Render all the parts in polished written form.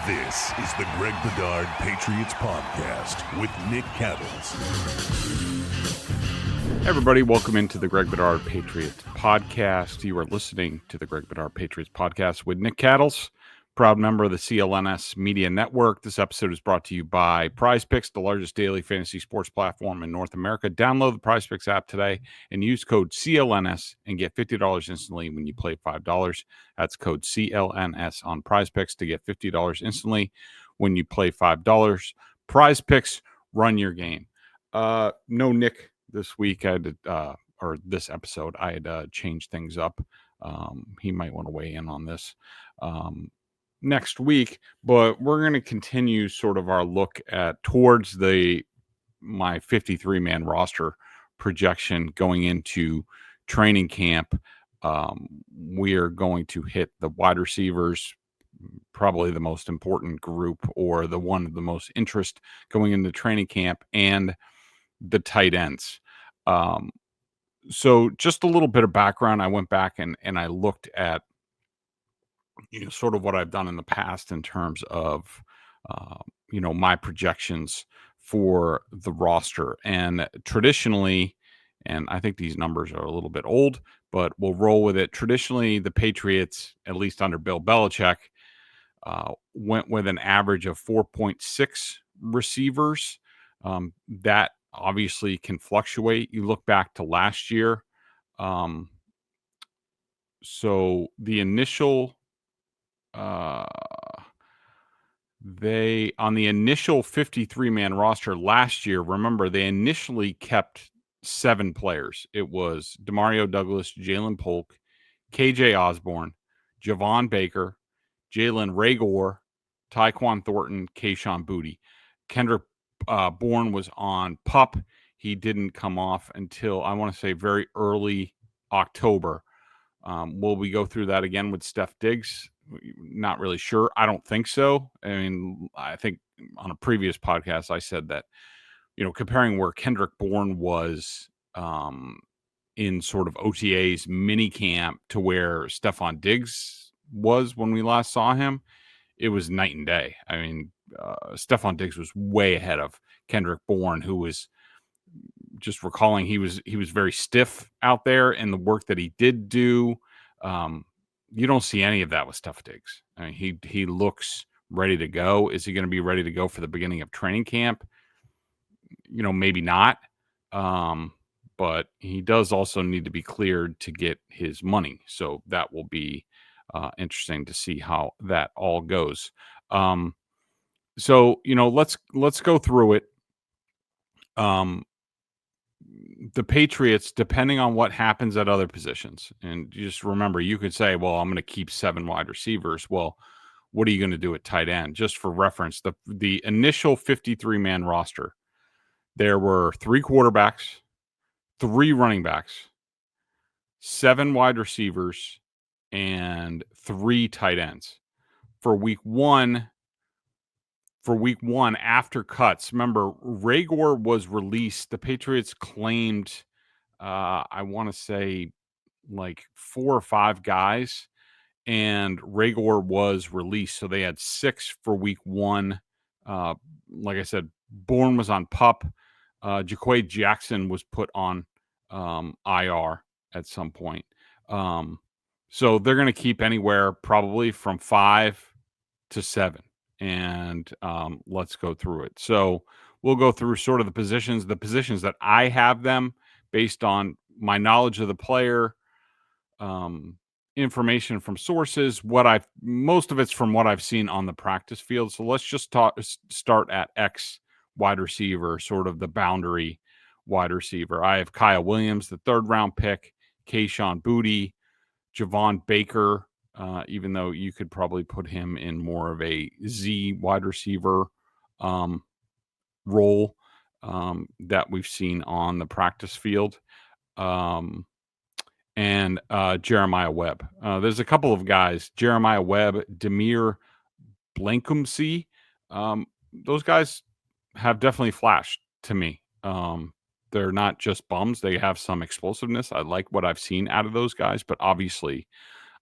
This is the Greg Bedard Patriots Podcast with Nick Cattles. Hey everybody, welcome into the Greg Bedard Patriots Podcast. You are listening to the Greg Bedard Patriots Podcast with Nick Cattles, proud member of the CLNS Media Network. This episode is brought to you by Prize Picks, the largest daily fantasy sports platform in North America. Download the Prize Picks app today and use code CLNS and get $50 instantly when you play $5. That's code CLNS on Prize Picks to get $50 instantly when you play $5. Prize Picks, run your game. No Nick this week. Or this episode, I had changed things up. He might want to weigh in on this next week, but we're going to continue sort of our look at towards my 53-man roster projection going into training camp. We are going to hit the wide receivers, probably the most important group or the one of the most interest going into training camp, and the tight ends. So just a little bit of background. I went back and I looked at sort of what I've done in the past in terms of, my projections for the roster. And traditionally, and I think these numbers are a little bit old, but we'll roll with it. Traditionally, the Patriots, at least under Bill Belichick, went with an average of 4.6 receivers. That obviously can fluctuate. You look back to last year. So the initial on the initial 53-man roster last year, remember, they initially kept 7 players. It was DeMario Douglas, Jalen Polk, KJ Osborne, Javon Baker, Jalen Reagor, Tyquan Thornton, Kayshon Boutte. Kendrick Bourne was on PUP. He didn't come off until, I want to say, very early October. Will we go through that again with Steph Diggs? Not really sure. I don't think so. I mean, I think on a previous podcast, I said that, comparing where Kendrick Bourne was in sort of OTA's mini camp to where Stephon Diggs was when we last saw him, it was night and day. I mean, Stephon Diggs was way ahead of Kendrick Bourne, who was, just recalling, he was very stiff out there, and the work that he did do, you don't see any of that with Steph Diggs. I mean, he looks ready to go. Is he going to be ready to go for the beginning of training camp? Maybe not. But he does also need to be cleared to get his money. So that will be interesting to see how that all goes. So let's go through it. The Patriots, depending on what happens at other positions, and just remember, you could say, well, I'm going to keep 7 wide receivers. Well, what are you going to do at tight end? Just for reference, the initial 53-man roster, there were 3 quarterbacks, 3 running backs, 7 wide receivers, and 3 tight ends. For week one, after cuts, remember, Reagor was released. The Patriots claimed, I want to say, like 4 or 5 guys, and Reagor was released. So they had 6 for week 1. Like I said, Bourne was on PUP. Jaquay Jackson was put on IR at some point. So they're going to keep anywhere probably from 5 to 7. And let's go through it. So we'll go through sort of the positions that I have them based on my knowledge of the player, information from sources, most of it's from what I've seen on the practice field. So let's just start at X wide receiver, sort of the boundary wide receiver. I have Kyle Williams, the 3rd round pick, Kayshon Boutte, Javon Baker, even though you could probably put him in more of a Z wide receiver role that we've seen on the practice field, and Jeremiah Webb. There's a couple of guys, Jeremiah Webb, Demir Blankumsey. Those guys have definitely flashed to me. They're not just bums. They have some explosiveness. I like what I've seen out of those guys, but obviously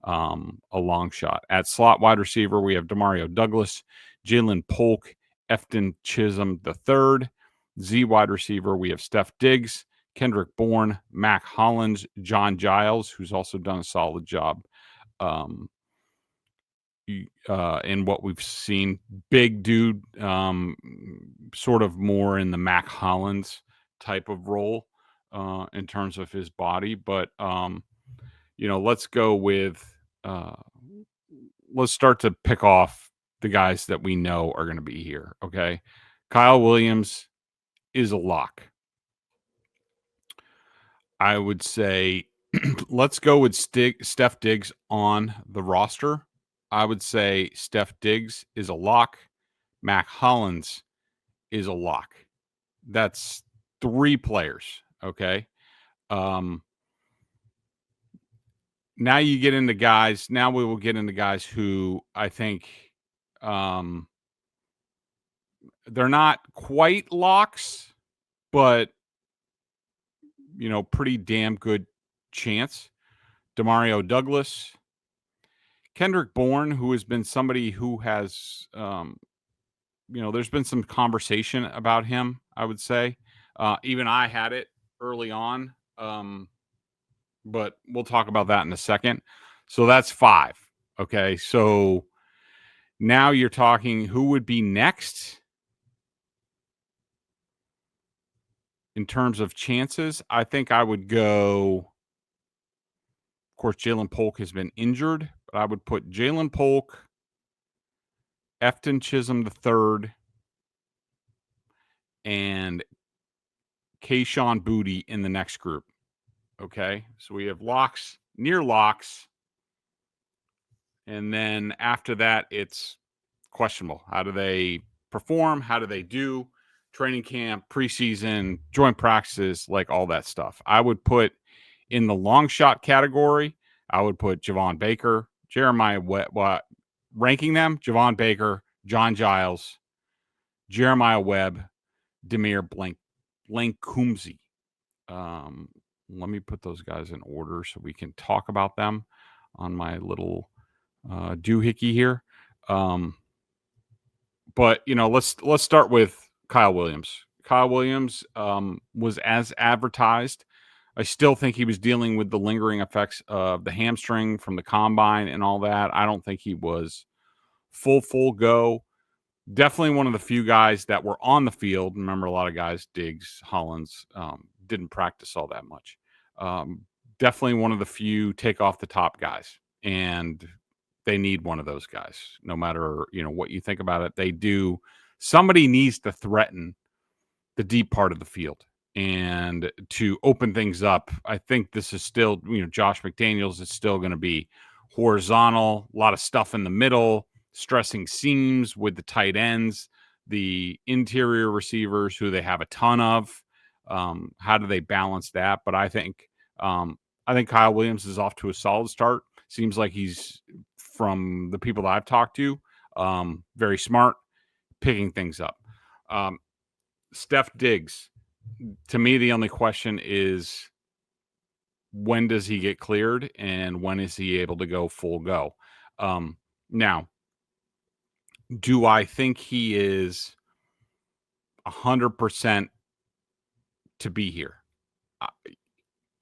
a long shot. At slot wide receiver, we have DeMario Douglas, Jalen Polk, Efton Chisholm III. Z wide receiver, we have Steph Diggs, Kendrick Bourne, Mac Hollins, John Giles, who's also done a solid job in what we've seen. Big dude, sort of more in the Mac Hollins type of role in terms of his body. But, let's go with, let's start to pick off the guys that we know are going to be here. Okay. Kyle Williams is a lock. I would say let's go with Steph Diggs on the roster. I would say Steph Diggs is a lock. Mac Hollins is a lock. That's 3 players. Okay. Now you get into guys. Now we will get into guys who I think they're not quite locks, but pretty damn good chance. DeMario Douglas, Kendrick Bourne, who has been somebody who has, there's been some conversation about him, I would say. Even I had it early on, but we'll talk about that in a second. So that's 5. Okay. So now you're talking who would be next in terms of chances. I think I would go. Of course, Jalen Polk has been injured, but I would put Jalen Polk, Efton Chisholm III, and Kayshon Boutte in the next group. Okay, so we have locks, near locks, and then after that, it's questionable. How do they perform? How do they do? Training camp, preseason, joint practices, like all that stuff. I would put in the long shot category, I would put Javon Baker, Jeremiah Webb, ranking them, Javon Baker, John Giles, Jeremiah Webb, Demir Blankumzi. Let me put those guys in order so we can talk about them on my little doohickey here. But let's start with Kyle Williams. Kyle Williams was as advertised. I still think he was dealing with the lingering effects of the hamstring from the combine and all that. I don't think he was full go. Definitely one of the few guys that were on the field. Remember, a lot of guys, Diggs, Hollins, didn't practice all that much. Definitely one of the few take off the top guys. And they need one of those guys. No matter, what you think about it, they do. Somebody needs to threaten the deep part of the field. And to open things up, I think this is still, Josh McDaniels is still going to be horizontal, a lot of stuff in the middle, stressing seams with the tight ends, the interior receivers who they have a ton of. How do they balance that? But I think Kyle Williams is off to a solid start. Seems like he's, from the people that I've talked to, very smart, picking things up. Steph Diggs. To me, the only question is, when does he get cleared and when is he able to go full go? Now, do I think he is 100% to be here?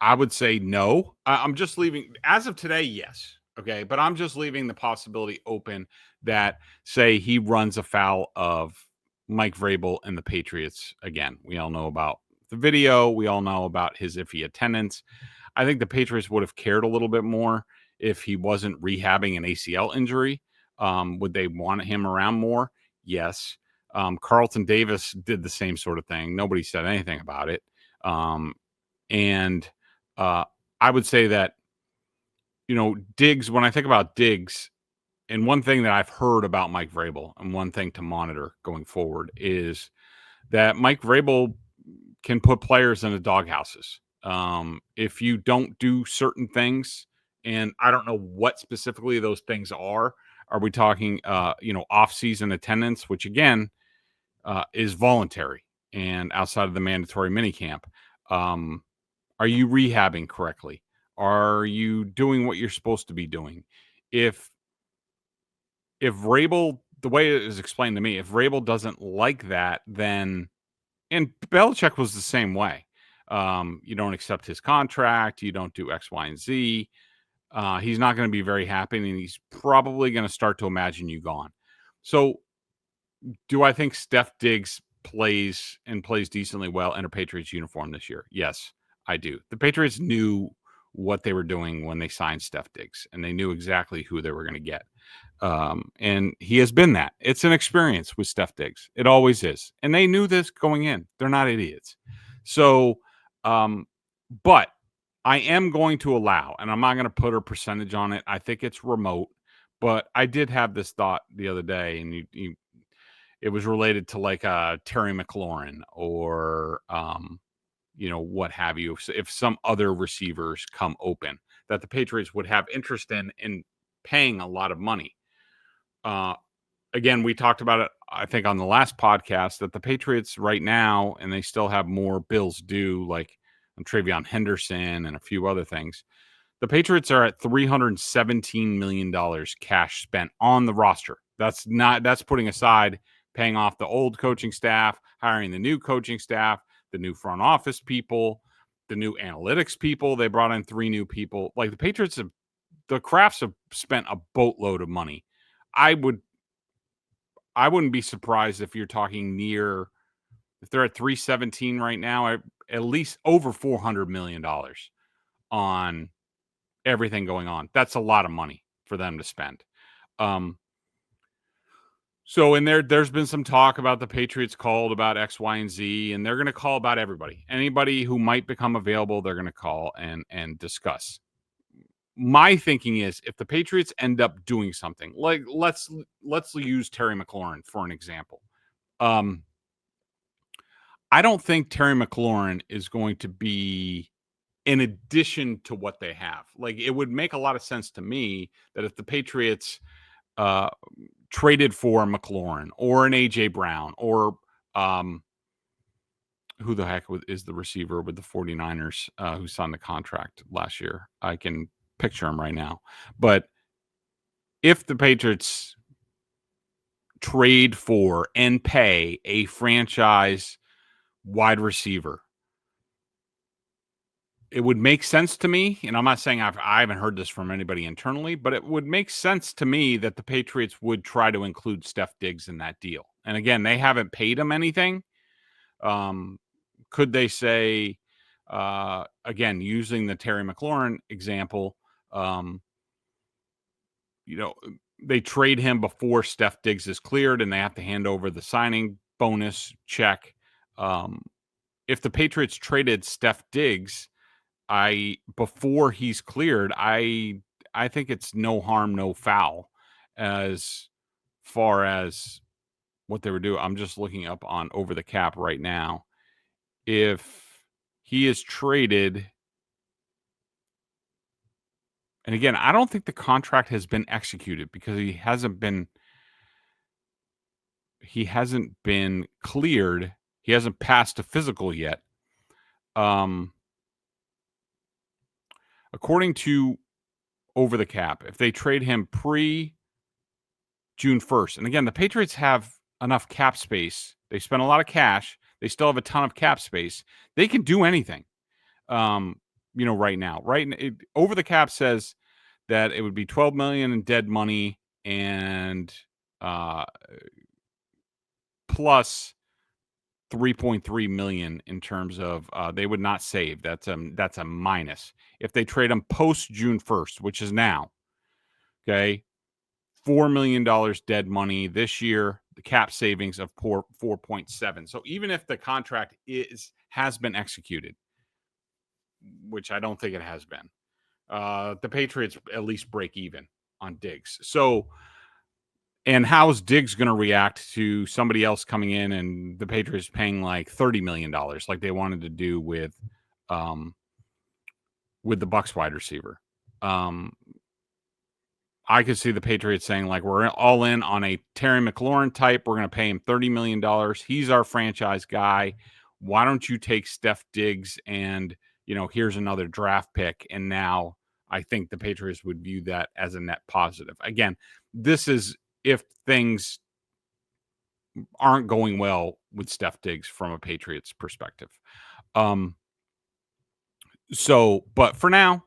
I would say no. I'm just leaving, as of today, yes. Okay, but I'm just leaving the possibility open that, say, he runs afoul of Mike Vrabel and the Patriots again. We all know about the video. We all know about his iffy attendance. I think the Patriots would have cared a little bit more if he wasn't rehabbing an ACL injury. Would they want him around more? Yes. Carlton Davis did the same sort of thing. Nobody said anything about it. And I would say that, Diggs, when I think about Diggs, and one thing that I've heard about Mike Vrabel and one thing to monitor going forward is that Mike Vrabel can put players in the doghouses. If you don't do certain things, and I don't know what specifically those things are we talking, off-season attendance, which again is voluntary and outside of the mandatory minicamp? Are you rehabbing correctly? Are you doing what you're supposed to be doing? If Vrabel, the way it is explained to me, if Vrabel doesn't like that, then, and Belichick was the same way. You don't accept his contract. You don't do X, Y, and Z. He's not going to be very happy, and he's probably going to start to imagine you gone. So do I think Steph Diggs plays decently well in a Patriots uniform this year? Yes, I do. The Patriots knew what they were doing when they signed Steph Diggs, and they knew exactly who they were going to get. And he has been that. It's an experience with Steph Diggs. It always is. And they knew this going in. They're not idiots. So, but I am going to allow, and I'm not going to put a percentage on it. I think it's remote, but I did have this thought the other day, and it was related to like Terry McLaurin or, what have you. If some other receivers come open that the Patriots would have interest in paying a lot of money. Again, we talked about it, I think, on the last podcast, that the Patriots right now, and they still have more bills due, like Travion Henderson and a few other things. The Patriots are at $317 million cash spent on the roster. That's putting aside paying off the old coaching staff, hiring the new coaching staff, the new front office people, the new analytics people. They brought in 3 new people. Like, the Patriots the Crafts have spent a boatload of money. I wouldn't be surprised if you're talking if they're at 317 right now, at least over $400 million on everything going on. That's a lot of money for them to spend. So in there's been some talk about the Patriots called about X, Y, and Z, and they're going to call about everybody. Anybody who might become available, they're going to call and discuss. My thinking is, if the Patriots end up doing something, like let's use Terry McLaurin for an example. I don't think Terry McLaurin is going to be in addition to what they have. Like, it would make a lot of sense to me that if the Patriots traded for McLaurin or an AJ Brown or who the heck is the receiver with the 49ers who signed the contract last year? I can picture him right now. But if the Patriots trade for and pay a franchise wide receiver, it would make sense to me, and I'm not saying I haven't heard this from anybody internally, but it would make sense to me that the Patriots would try to include Steph Diggs in that deal. And again, they haven't paid him anything. Could they say, again, using the Terry McLaurin example, they trade him before Steph Diggs is cleared and they have to hand over the signing bonus check. If the Patriots traded Steph Diggs, before he's cleared, I think it's no harm, no foul as far as what they would do. I'm just looking up on Over the Cap right now. If he is traded, and again, I don't think the contract has been executed because he hasn't been cleared. He hasn't passed a physical yet. According to Over the Cap, if they trade him pre-June 1st, and again, the Patriots have enough cap space. They spend a lot of cash. They still have a ton of cap space. They can do anything, right now. Over the Cap says that it would be $12 million in dead money and plus $3.3 million in terms of they would not save. That's a minus. If they trade them post June 1st, which is now, okay, $4 million dead money this year, the cap savings of 4.7. So even if the contract has been executed, which I don't think it has been, the Patriots at least break even on Diggs. So, and how is Diggs going to react to somebody else coming in and the Patriots paying like $30 million like they wanted to do with the Bucs wide receiver? I could see the Patriots saying, like, we're all in on a Terry McLaurin type. We're going to pay him $30 million. He's our franchise guy. Why don't you take Steph Diggs and here's another draft pick. And now I think the Patriots would view that as a net positive. Again, this is if things aren't going well with Steph Diggs from a Patriots perspective. But for now,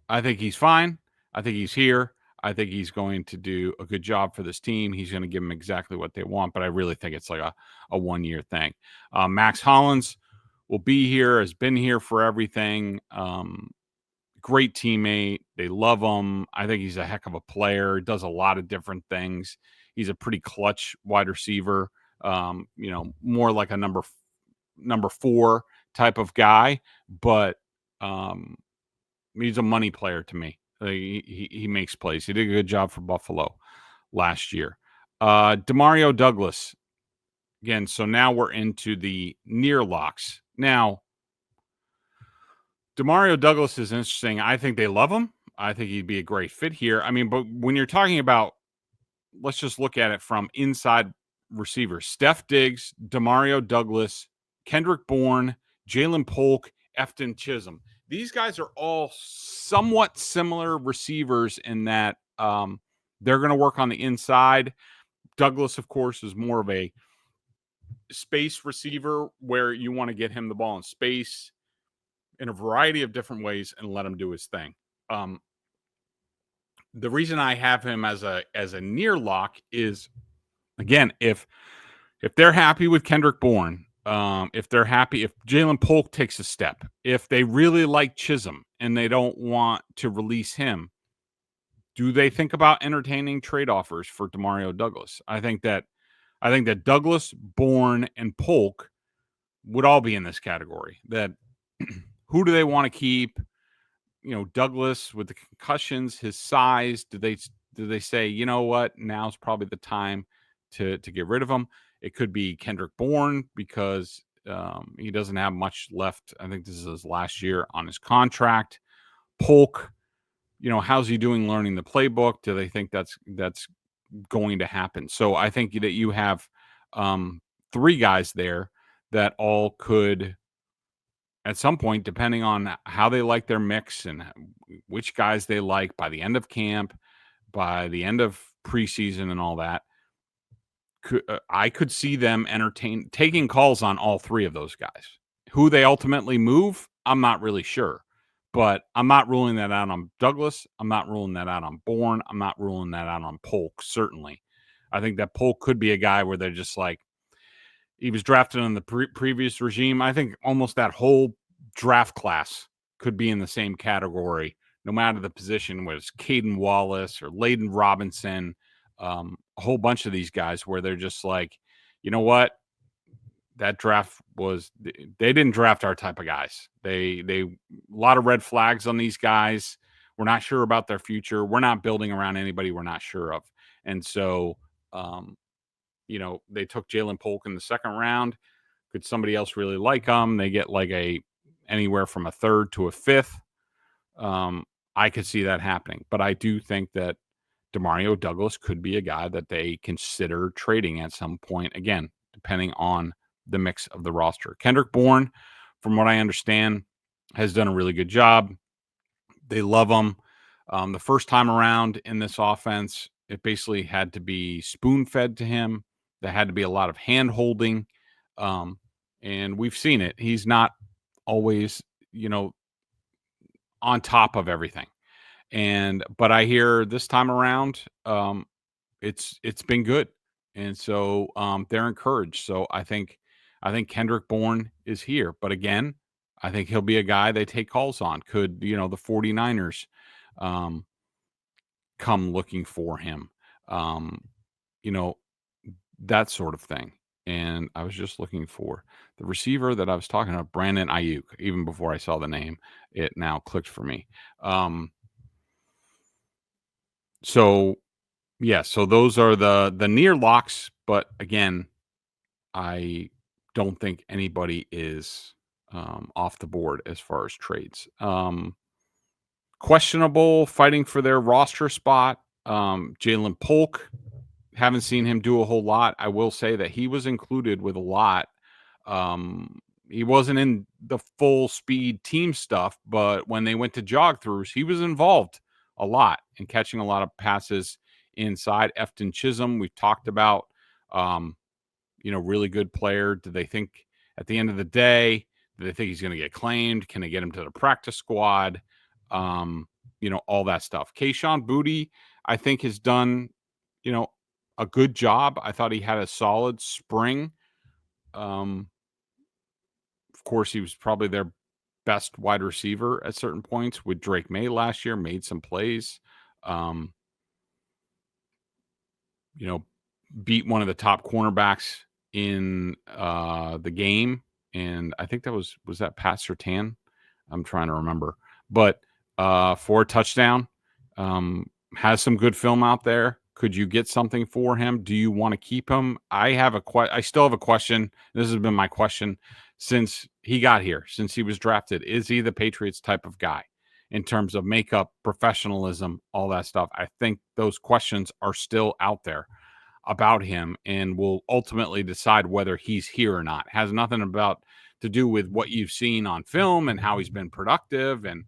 I think he's fine. I think he's here. I think he's going to do a good job for this team. He's going to give them exactly what they want, but I really think it's like a 1-year thing. Max Hollins will be here, has been here for everything. Great teammate. They love him. I think he's a heck of a player. Does a lot of different things. He's a pretty clutch wide receiver. More like a number 4 type of guy, but he's a money player to me. He makes plays. He did a good job for Buffalo last year. DeMario Douglas. Again, so now we're into the near locks. Now, DeMario Douglas is interesting. I think they love him. I think he'd be a great fit here. I mean, but when you're talking about, let's just look at it from inside receivers. Steph Diggs, DeMario Douglas, Kendrick Bourne, Jalen Polk, Efton Chisholm. These guys are all somewhat similar receivers in that they're going to work on the inside. Douglas, of course, is more of a space receiver where you want to get him the ball in space in a variety of different ways and let him do his thing. The reason I have him as a near lock is, again, if they're happy with Kendrick Bourne, if they're happy, if Jalen Polk takes a step, if they really like Chisholm and they don't want to release him, do they think about entertaining trade offers for DeMario Douglas? I think that Douglas, Bourne, and Polk would all be in this category. That who do they want to keep? Douglas with the concussions, his size. Do they say, you know what, now's probably the time to get rid of him? It could be Kendrick Bourne because he doesn't have much left. I think this is his last year on his contract. Polk, how's he doing learning the playbook? Do they think that's going to happen? So I think that you have 3 guys there that all could, at some point, depending on how they like their mix and which guys they like by the end of camp, by the end of preseason and all that, I could see them taking calls on all 3 of those guys. Who they ultimately move, I'm not really sure. But I'm not ruling that out on Douglas. I'm not ruling that out on Bourne. I'm not ruling that out on Polk, certainly. I think that Polk could be a guy where they're just like, he was drafted in the previous regime. I think almost that whole draft class could be in the same category, no matter the position, whether it's Caden Wallace or Layden Robinson, a whole bunch of these guys where they're just like, you know what? That draft they didn't draft our type of guys. They a lot of red flags on these guys. We're not sure about their future. We're not building around anybody we're not sure of. And so, they took Jalen Polk in the 2nd round. Could somebody else really like him? They get like anywhere from a 3rd to a 5th. I could see that happening, but I do think that DeMario Douglas could be a guy that they consider trading at some point. Again, depending on the mix of the roster. Kendrick Bourne, from what I understand, has done a really good job. They love him. The first time around in this offense, it basically had to be spoon-fed to him. There had to be a lot of hand-holding, and we've seen it. He's not always, on top of everything. But I hear this time around, it's been good, and so they're encouraged. So I think Kendrick Bourne is here, but again, I think he'll be a guy they take calls on. Could the 49ers come looking for him? That sort of thing. And I was just looking for the receiver that I was talking about, Brandon Ayuk. Even before I saw the name, it now clicked for me. So those are the near locks. But again, I don't think anybody is off the board as far as trades. Questionable, fighting for their roster spot. Jalen Polk. Haven't seen him do a whole lot. I will say that he was included with a lot He wasn't in the full speed team stuff, but when they went to jog throughs, he was involved a lot in catching a lot of passes inside. Efton Chisholm, we've talked about, really good player. Do they think at the end of the day, do they think he's going to get claimed? Can they get him to the practice squad? All that stuff. Kayshon Boutte, I think, has done, a good job. I thought he had a solid spring. Of course, he was probably their best wide receiver at certain points with Drake May last year, made some plays. Beat one of the top cornerbacks in the game. And I think that was that Pat Surtain? I'm trying to remember. But for a touchdown, has some good film out there. Could you get something for him? Do you want to keep him? I still have a question. This has been my question since he got here, since he was drafted. Is he the Patriots type of guy in terms of makeup, professionalism, all that stuff? I think those questions are still out there about him, and will ultimately decide whether he's here or not. It has nothing to do with what you've seen on film and how he's been productive and,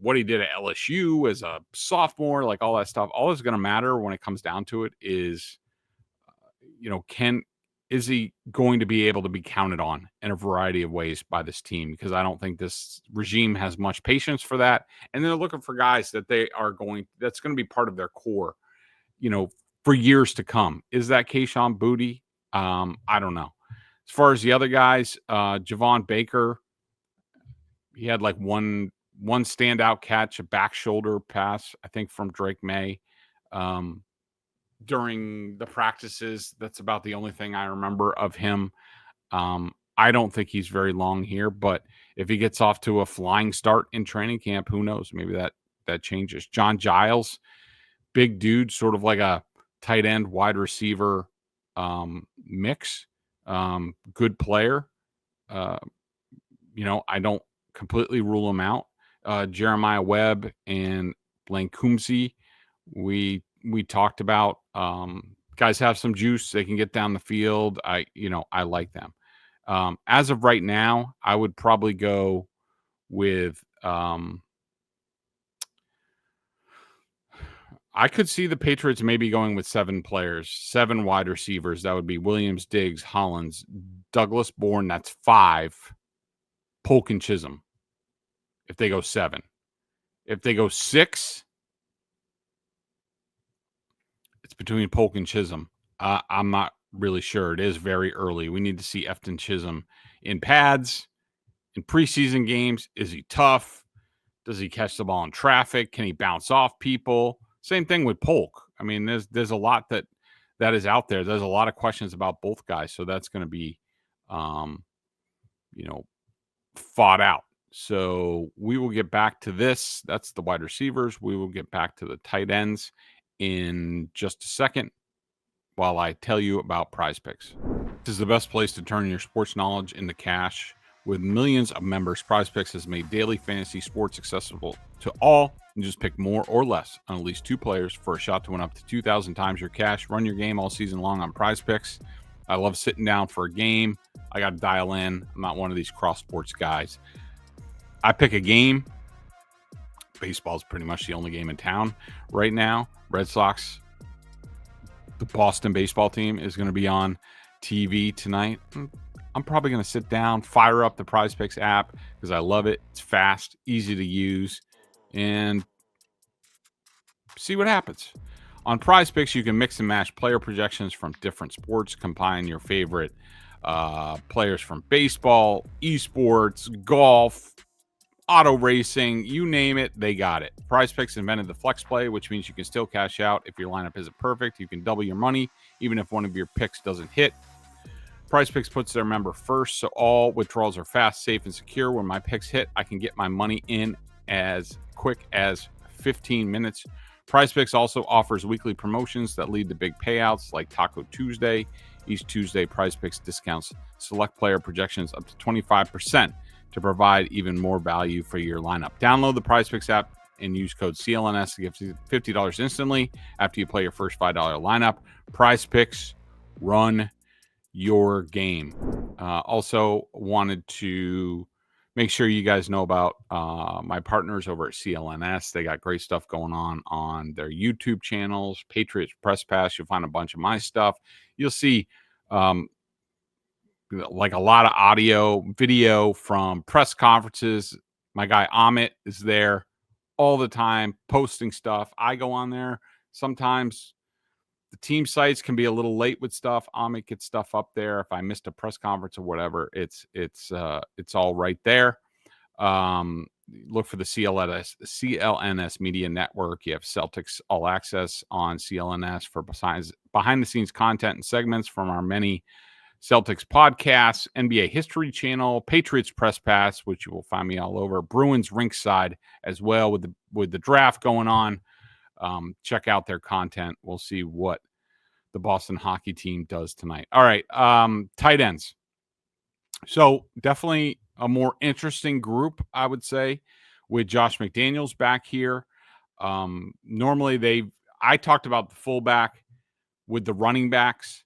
what he did at LSU as a sophomore, like all that stuff. All that's going to matter when it comes down to it is, is he going to be able to be counted on in a variety of ways by this team? Because I don't think this regime has much patience for that. And they're looking for guys that that's going to be part of their core, for years to come. Is that Kayshon Boutte? I don't know. As far as the other guys, Javon Baker, he had like one standout catch, a back shoulder pass, I think, from Drake May during the practices. That's about the only thing I remember of him. I don't think he's very long here, but if he gets off to a flying start in training camp, who knows? Maybe that changes. John Giles, big dude, sort of like a tight end wide receiver mix. Good player. I don't completely rule him out. Jeremiah Webb and Blaine Coombsy, we talked about. Guys have some juice. They can get down the field. I like them. As of right now, I would probably go with I could see the Patriots maybe going with 7 players, 7 wide receivers. That would be Williams, Diggs, Hollins, Douglas, Bourne. That's 5. Polk and Chisholm. If they go 7. If they go 6, it's between Polk and Chisholm. I'm not really sure. It is very early. We need to see Efton Chisholm in pads, in preseason games. Is he tough? Does he catch the ball in traffic? Can he bounce off people? Same thing with Polk. I mean, there's a lot that is out there. There's a lot of questions about both guys, so that's going to be, fought out. So we will get back to this. That's the wide receivers. We will get back to the tight ends in just a second while I tell you about Prize Picks. This is the best place to turn your sports knowledge into cash. With millions of members, Prize Picks has made daily fantasy sports accessible to all. And just pick more or less on at least 2 players for a shot to win up to 2,000 times your cash. Run your game all season long on Prize Picks. I love sitting down for a game. I got to dial in. I'm not one of these cross sports guys. I pick a game. Baseball is pretty much the only game in town right now. Red Sox, the Boston baseball team, is going to be on TV tonight. I'm probably going to sit down, fire up the Prize Picks app because I love it. It's fast, easy to use, and see what happens. On Prize Picks, you can mix and match player projections from different sports, combine your favorite players from baseball, esports, golf, auto racing, you name it, they got it. Prize Picks invented the flex play, which means you can still cash out if your lineup isn't perfect. You can double your money even if one of your picks doesn't hit. Prize Picks puts their member first, so all withdrawals are fast, safe, and secure. When my picks hit, I can get my money in as quick as 15 minutes. Prize Picks also offers weekly promotions that lead to big payouts like Taco Tuesday. Each Tuesday, Prize Picks discounts select player projections up to 25% to provide even more value for your lineup. Download the Prize Picks app and use code CLNS to get $50 instantly after you play your first $5 lineup. Prize Picks, run your game. Also wanted to make sure you guys know about my partners over at CLNS. They got great stuff going on their YouTube channels. Patriots Press Pass. You'll find a bunch of my stuff. You'll see like a lot of audio, video from press conferences. My guy Amit is there all the time posting stuff. I go on there. Sometimes the team sites can be a little late with stuff. Amit gets stuff up there. If I missed a press conference or whatever, it's all right there. Look for the CLNS Media Network. You have Celtics All Access on CLNS for behind the scenes content and segments from our many Celtics podcasts, NBA History Channel, Patriots Press Pass, which you will find me all over, Bruins Rinkside as well with the draft going on. Check out their content. We'll see what the Boston hockey team does tonight. All right, tight ends. So definitely a more interesting group, I would say, with Josh McDaniels back here. Normally I talked about the fullback with the running backs.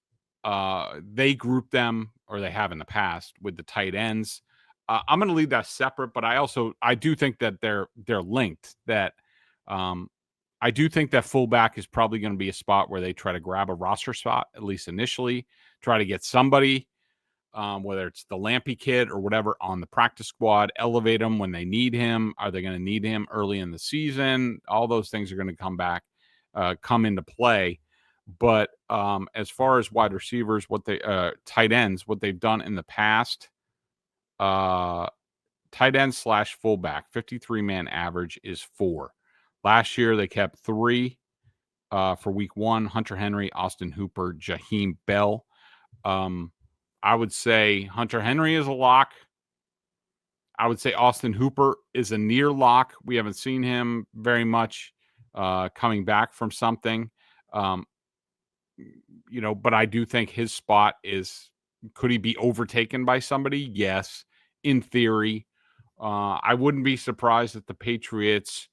They group them, or they have in the past, with the tight ends. I'm going to leave that separate, but I do think that they're linked. That I do think that fullback is probably going to be a spot where they try to grab a roster spot, at least initially, try to get somebody, whether it's the Lampy kid or whatever, on the practice squad, elevate him when they need him. Are they going to need him early in the season? All those things are going to come into play. But as far as wide receivers, tight ends, what they've done in the past, tight end / fullback, 53-man average is 4. Last year, they kept 3 for week 1, Hunter Henry, Austin Hooper, Jaheim Bell. I would say Hunter Henry is a lock. I would say Austin Hooper is a near lock. We haven't seen him very much coming back from something. But I do think his spot could he be overtaken by somebody? Yes, in theory. I wouldn't be surprised if the Patriots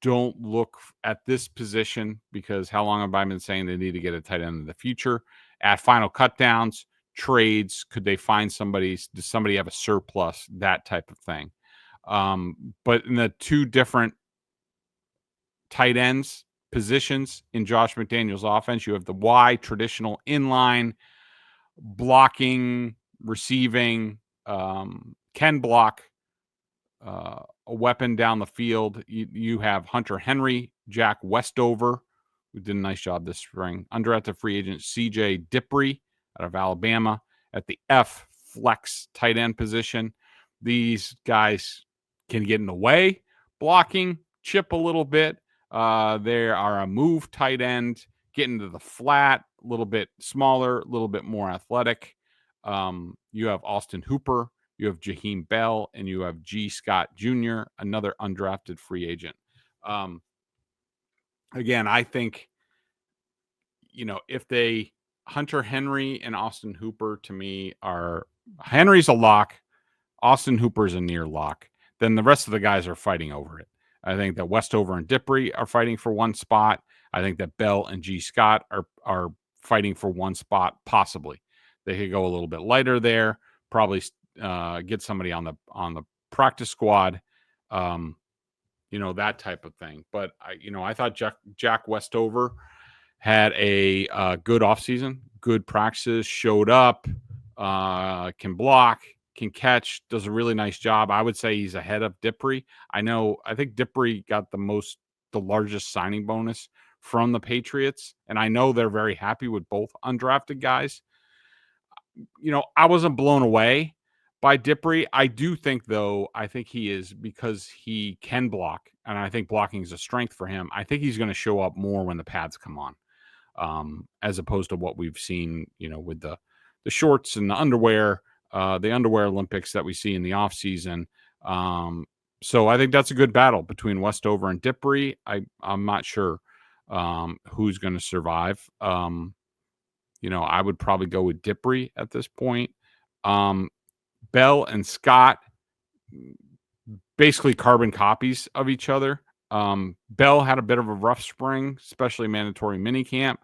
don't look at this position, because how long have I been saying they need to get a tight end in the future? At final cutdowns, trades, could they find somebody? Does somebody have a surplus? That type of thing. But in the two different tight ends positions in Josh McDaniels' offense, you have the Y, traditional inline, blocking, receiving, can block, a weapon down the field. You have Hunter Henry, Jack Westover, who did a nice job this spring, undrafted free agent CJ Dippre out of Alabama at the F flex tight end position. These guys can get in the way, blocking, chip a little bit. They are a move tight end, get into the flat, a little bit smaller, a little bit more athletic. You have Austin Hooper, you have Jaheim Bell, and you have G. Scott Jr., another undrafted free agent. Again, I think, if Hunter Henry and Austin Hooper, to me, Henry's a lock, Austin Hooper's a near lock, then the rest of the guys are fighting over it. I think that Westover and Dippre are fighting for one spot. I think that Bell and G. Scott are fighting for one spot, possibly. They could go a little bit lighter there, probably get somebody on the practice squad, that type of thing. But I thought Jack Westover had a good offseason, good practices, showed up, can block, can catch, does a really nice job. I would say he's ahead of Dippre. I think Dippre got the largest signing bonus from the Patriots, and I know they're very happy with both undrafted guys. I wasn't blown away by Dippre. I do think, though, he is, because he can block, and I think blocking is a strength for him. I think he's going to show up more when the pads come on, as opposed to what we've seen, with the shorts and the underwear Olympics that we see in the off season. So I think that's a good battle between Westover and Dippre. I'm not sure who's going to survive. I would probably go with Dippre at this point. Bell and Scott, basically carbon copies of each other. Bell had a bit of a rough spring, especially mandatory minicamp.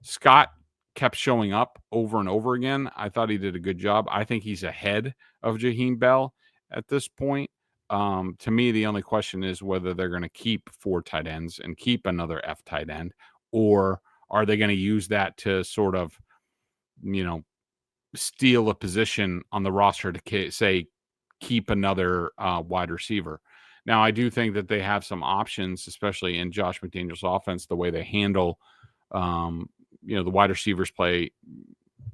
Scott kept showing up over and over again. I thought he did a good job. I think he's ahead of Jaheim Bell at this point. To me, the only question is whether they're going to keep 4 tight ends and keep another F tight end, or are they going to use that to sort of, steal a position on the roster to say keep another wide receiver. Now, I do think that they have some options, especially in Josh McDaniels' offense, the way they handle, the wide receivers play.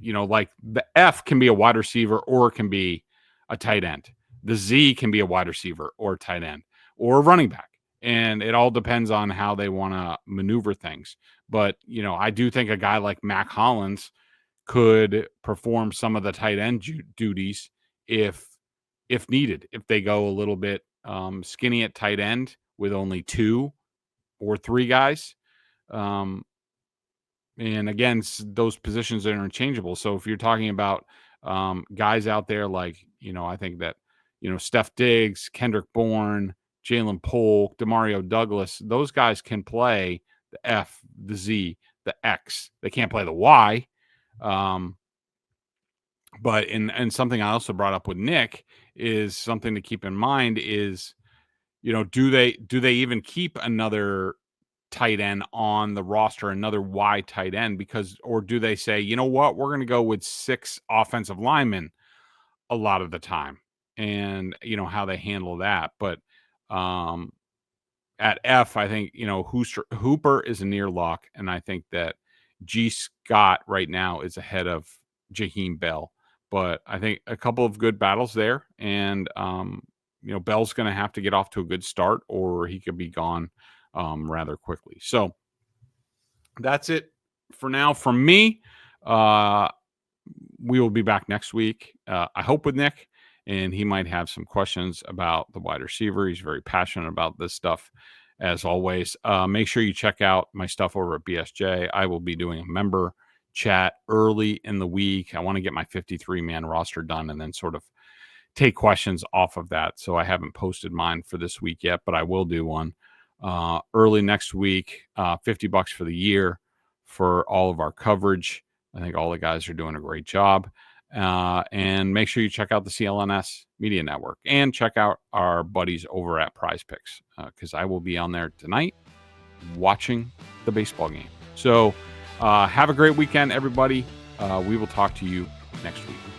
Like the F can be a wide receiver or it can be a tight end. The Z can be a wide receiver or a tight end or a running back. And it all depends on how they want to maneuver things. But, I do think a guy like Mac Hollins could perform some of the tight end duties if needed, if they go a little bit skinny at tight end with only 2 or 3 guys. And again, those positions are interchangeable. So if you're talking about guys out there like, I think that, Steph Diggs, Kendrick Bourne, Jalen Polk, DeMario Douglas, those guys can play the F, the Z, the X. They can't play the Y. But and something I also brought up with Nick is something to keep in mind is, do they even keep another tight end on the roster, another Y tight end, or do they say, you know what, we're going to go with 6 offensive linemen a lot of the time, and how they handle that. But at F, I think, Hooper is a near lock, and I think that G. Scott right now is ahead of Jaheim Bell. But I think a couple of good battles there, and Bell's going to have to get off to a good start, or he could be gone rather quickly. So that's it for now from me. We will be back next week, I hope, with Nick, and he might have some questions about the wide receiver. He's very passionate about this stuff, as always. Make sure you check out my stuff over at BSJ. I will be doing a member chat early in the week. I want to get my 53-man roster done and then sort of take questions off of that. So I haven't posted mine for this week yet, but I will do one early next week. $50 for the year for all of our coverage. I think all the guys are doing a great job. And make sure you check out the CLNS Media Network and check out our buddies over at Prize Picks, because I will be on there tonight watching the baseball game. So have a great weekend, everybody. We will talk to you next week.